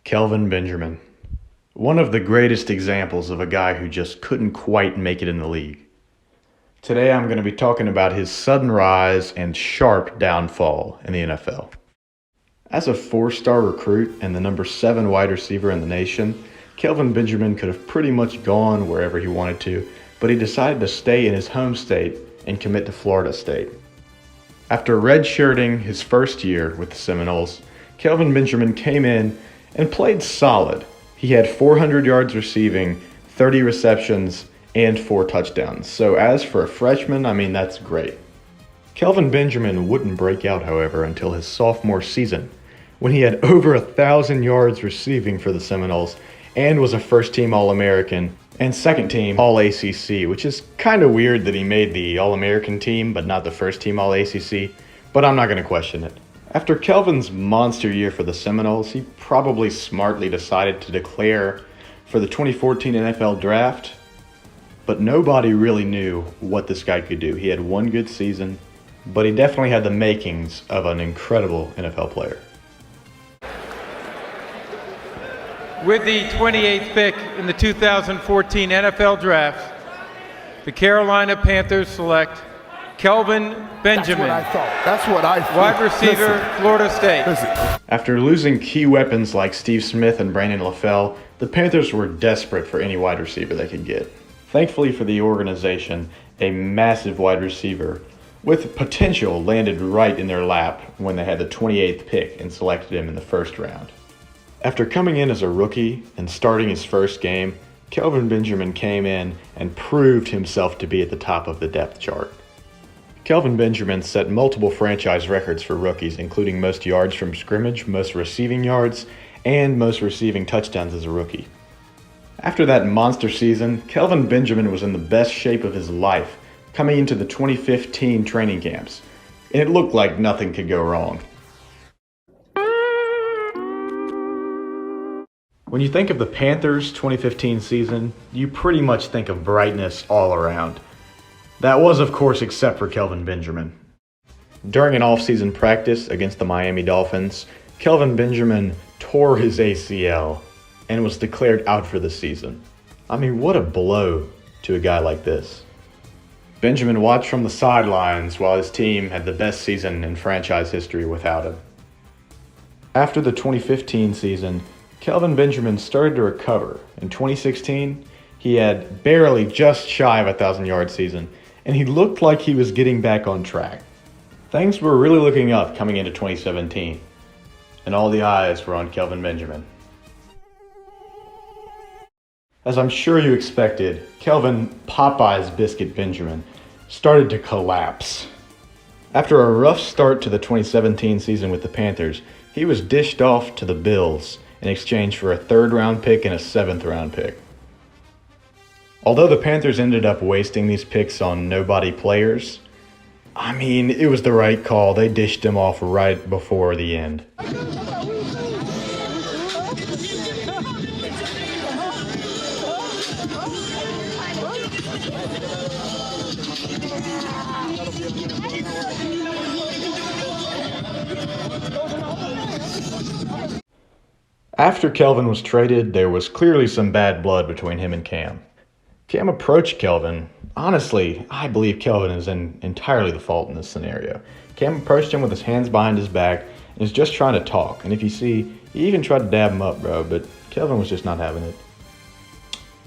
Kelvin Benjamin. One of the greatest examples of a guy who just couldn't quite make it in the league. Today I'm going to be talking about his sudden rise and sharp downfall in the NFL. As a 4-star recruit and the number 7 wide receiver in the nation, Kelvin Benjamin could have pretty much gone wherever he wanted to, but he decided to stay in his home state and commit to Florida State. After redshirting his first year with the Seminoles, Kelvin Benjamin came in and played solid. He had 400 yards receiving, 30 receptions, and 4 touchdowns. So as for a freshman, that's great. Kelvin Benjamin wouldn't break out, however, until his sophomore season, when he had over 1,000 yards receiving for the Seminoles and was a first-team All-American and second-team All-ACC, which is kind of weird that he made the All-American team but not the first-team All-ACC, but I'm not going to question it. After Kelvin's monster year for the Seminoles, he probably smartly decided to declare for the 2014 NFL Draft, but nobody really knew what this guy could do. He had one good season, but he definitely had the makings of an incredible NFL player. With the 28th pick in the 2014 NFL Draft, the Carolina Panthers select Kelvin Benjamin. That's what I thought. Wide receiver, Listen. Florida State. After losing key weapons like Steve Smith and Brandon LaFell, the Panthers were desperate for any wide receiver they could get. Thankfully for the organization, a massive wide receiver with potential landed right in their lap when they had the 28th pick and selected him in the first round. After coming in as a rookie and starting his first game, Kelvin Benjamin came in and proved himself to be at the top of the depth chart. Kelvin Benjamin set multiple franchise records for rookies, including most yards from scrimmage, most receiving yards, and most receiving touchdowns as a rookie. After that monster season, Kelvin Benjamin was in the best shape of his life coming into the 2015 training camps, and it looked like nothing could go wrong. When you think of the Panthers' 2015 season, you pretty much think of brightness all around. That was, of course, except for Kelvin Benjamin. During an off-season practice against the Miami Dolphins, Kelvin Benjamin tore his ACL and was declared out for the season. What a blow to a guy like this. Benjamin watched from the sidelines while his team had the best season in franchise history without him. After the 2015 season, Kelvin Benjamin started to recover. In 2016, he had barely just shy of a 1,000-yard season, and he looked like he was getting back on track. Things were really looking up coming into 2017, and all the eyes were on Kelvin Benjamin. As I'm sure you expected, Kelvin Popeyes Biscuit Benjamin started to collapse. After a rough start to the 2017 season with the Panthers, he was dished off to the Bills in exchange for a 3rd-round pick and a 7th-round pick. Although the Panthers ended up wasting these picks on nobody players, it was the right call. They dished him off right before the end. After Kelvin was traded, there was clearly some bad blood between him and Cam. Cam approached Kelvin. Honestly, I believe Kelvin is entirely the fault in this scenario. Cam approached him with his hands behind his back and is just trying to talk. And if you see, he even tried to dab him up, but Kelvin was just not having it.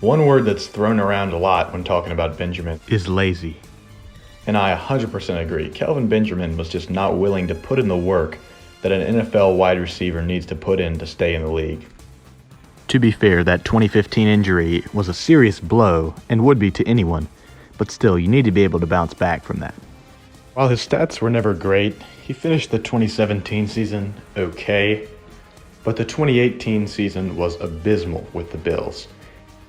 One word that's thrown around a lot when talking about Benjamin is lazy. And I 100% agree. Kelvin Benjamin was just not willing to put in the work that an NFL wide receiver needs to put in to stay in the league. To be fair, that 2015 injury was a serious blow and would be to anyone, but still, you need to be able to bounce back from that. While his stats were never great, he finished the 2017 season okay, but the 2018 season was abysmal with the Bills,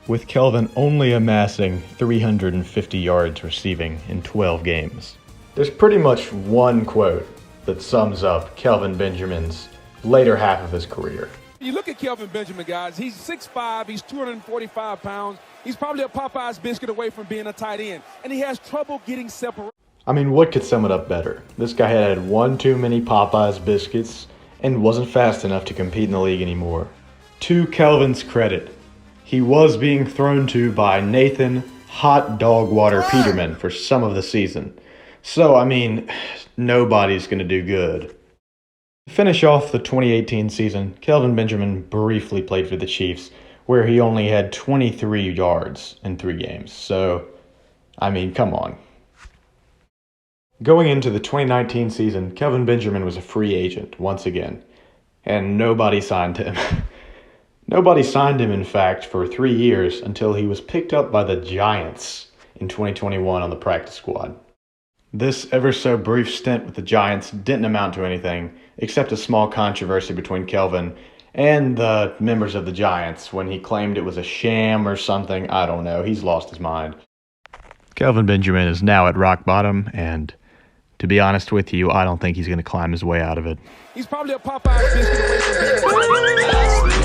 with Kelvin only amassing 350 yards receiving in 12 games. There's pretty much one quote that sums up Kelvin Benjamin's later half of his career. You look at Kelvin Benjamin, guys. He's 6'5", he's 245 pounds. He's probably a Popeyes Biscuit away from being a tight end, and he has trouble getting separate. What could sum it up better? This guy had one too many Popeyes Biscuits and wasn't fast enough to compete in the league anymore. To Kelvin's credit, he was being thrown to by Nathan Hot Dog Water Peterman for some of the season. So, I mean, nobody's going to do good. To finish off the 2018 season, Kelvin Benjamin briefly played for the Chiefs, where he only had 23 yards in 3 games. So, I mean, come on. Going into the 2019 season, Kelvin Benjamin was a free agent once again, and nobody signed him. Nobody signed him, in fact, for 3 years until he was picked up by the Giants in 2021 on the practice squad. This ever so brief stint with the Giants didn't amount to anything, except a small controversy between Kelvin and the members of the Giants when he claimed it was a sham or something. I don't know. He's lost his mind. Kelvin Benjamin is now at rock bottom, and to be honest with you, I don't think he's going to climb his way out of it. He's probably a Popeyes Biscuit away from being a